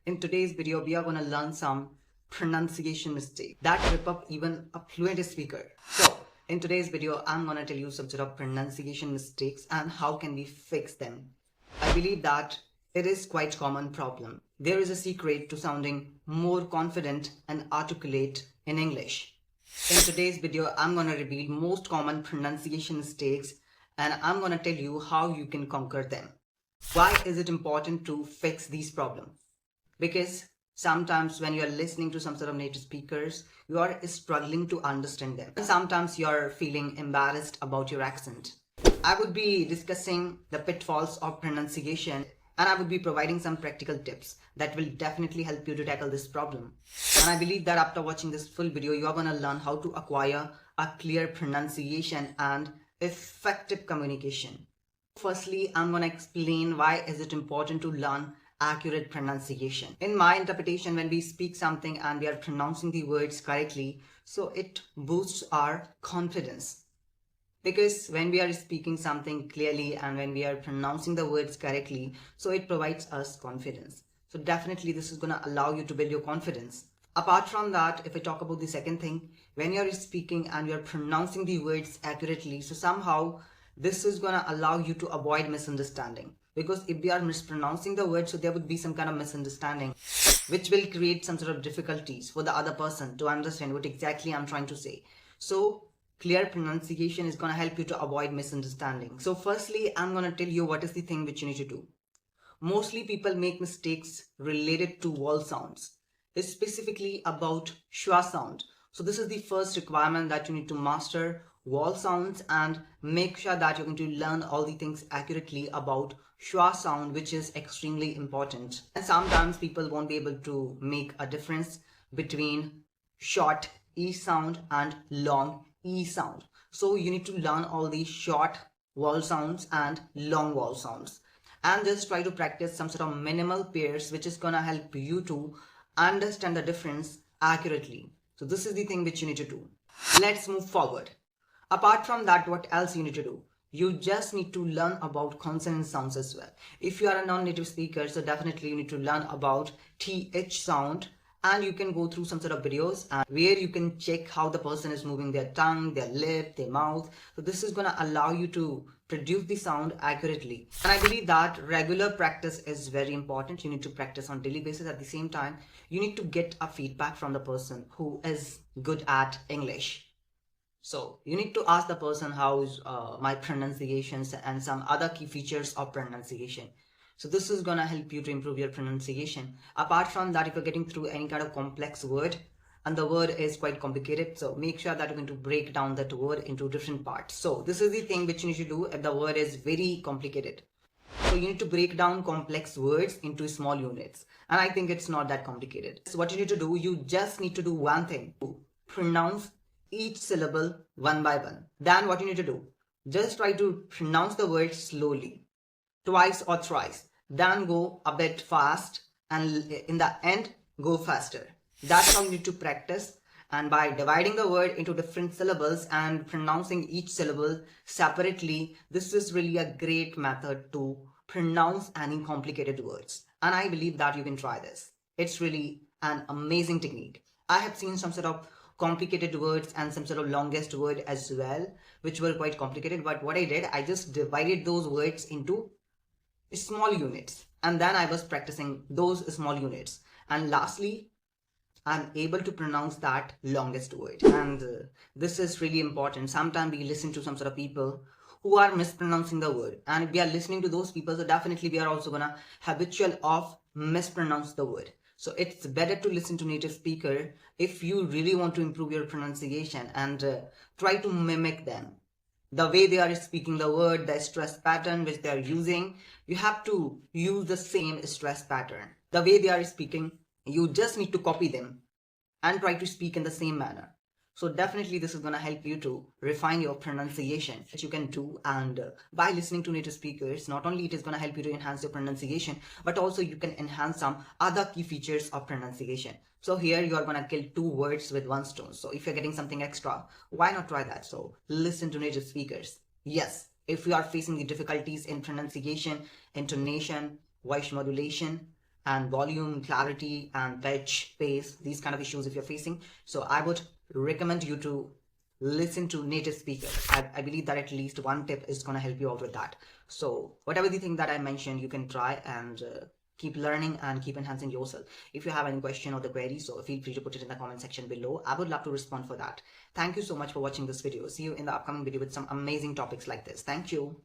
In today's video, we are going to learn some pronunciation mistakes that trip up even a fluent speaker. So, in today's video, I'm going to tell you some sort of pronunciation mistakes and how can we fix them. I believe that it is quite common problem. There is a secret to sounding more confident and articulate in English. In today's video, I'm going to reveal most common pronunciation mistakes and I'm going to tell you how you can conquer them. Why is it important to fix these problems? Because sometimes when you are listening to some sort of native speakers, you are struggling to understand them. And sometimes you are feeling embarrassed about your accent. I would be discussing the pitfalls of pronunciation and I would be providing some practical tips that will definitely help you to tackle this problem. And I believe that after watching this full video, you are going to learn how to acquire a clear pronunciation and effective communication. Firstly, I'm going to explain why is it important to learn accurate pronunciation. In my interpretation, when we speak something and we are pronouncing the words correctly, so it boosts our confidence. Because when we are speaking something clearly and when we are pronouncing the words correctly, so it provides us confidence. So definitely this is going to allow you to build your confidence. Apart from that, if I talk about the second thing, when you are speaking and you are pronouncing the words accurately, so somehow this is going to allow you to avoid misunderstanding. Because if we are mispronouncing the word, so there would be some kind of misunderstanding, which will create some sort of difficulties for the other person to understand what exactly I'm trying to say. So clear pronunciation is going to help you to avoid misunderstanding. So firstly, I'm going to tell you what is the thing which you need to do. Mostly people make mistakes related to vowel sounds, specifically about schwa sound. So this is the first requirement that you need to master vowel sounds and make sure that you're going to learn all the things accurately about schwa sound, which is extremely important. And sometimes people won't be able to make a difference between short E sound and long E sound. So you need to learn all these short vowel sounds and long vowel sounds. And just try to practice some sort of minimal pairs, which is going to help you to understand the difference accurately. So this is the thing which you need to do. Let's move forward. Apart from that, what else you need to do? You just need to learn about consonant sounds as well. If you are a non-native speaker, so definitely you need to learn about TH sound, and you can go through some sort of videos where you can check how the person is moving their tongue, their lip, their mouth. So this is going to allow you to produce the sound accurately. And I believe that regular practice is very important. You need to practice on daily basis. At the same time, you need to get a feedback from the person who is good at English. So you need to ask the person how's my pronunciations and some other key features of pronunciation. So this is going to help you to improve your pronunciation. Apart from that, if you're getting through any kind of complex word and the word is quite complicated, so make sure that you're going to break down that word into different parts. So this is the thing which you need to do if the word is very complicated. So you need to break down complex words into small units. And I think it's not that complicated. So what you need to do, you just need to do one thing. Pronounce each syllable one by one. Then what you need to do, just try to pronounce the word slowly, twice or thrice, then go a bit fast, and in the end go faster. That's how you need to practice. And by dividing the word into different syllables and pronouncing each syllable separately, this is really a great method to pronounce any complicated words. And I believe that you can try this. It's really an amazing technique. I have seen some sort of complicated words and some sort of longest word as well, which were quite complicated. But what I did, I just divided those words into small units. And then I was practicing those small units. And lastly, I'm able to pronounce that longest word. And this is really important. Sometimes we listen to some sort of people who are mispronouncing the word. And if we are listening to those people, so definitely we are also going to habitual of mispronounce the word. So it's better to listen to native speaker if you really want to improve your pronunciation and try to mimic them. The way they are speaking the word, the stress pattern which they are using, you have to use the same stress pattern. The way they are speaking, you just need to copy them and try to speak in the same manner. So definitely this is going to help you to refine your pronunciation, which you can do. And by listening to native speakers, not only it is going to help you to enhance your pronunciation, but also you can enhance some other key features of pronunciation. So here you are going to kill two words with one stone. So if you're getting something extra, why not try that? So listen to native speakers. Yes, if you are facing the difficulties in pronunciation, intonation, voice modulation, and volume, clarity, and pitch, pace, these kind of issues if you're facing. So I would recommend you to listen to native speakers. I believe that at least one tip is going to help you out with that. So whatever the thing that I mentioned, you can try and keep learning and keep enhancing yourself. If you have any question or the query, so feel free to put it in the comment section below. I would love to respond for that. Thank you so much for watching this video. See you in the upcoming video with some amazing topics like this. Thank you.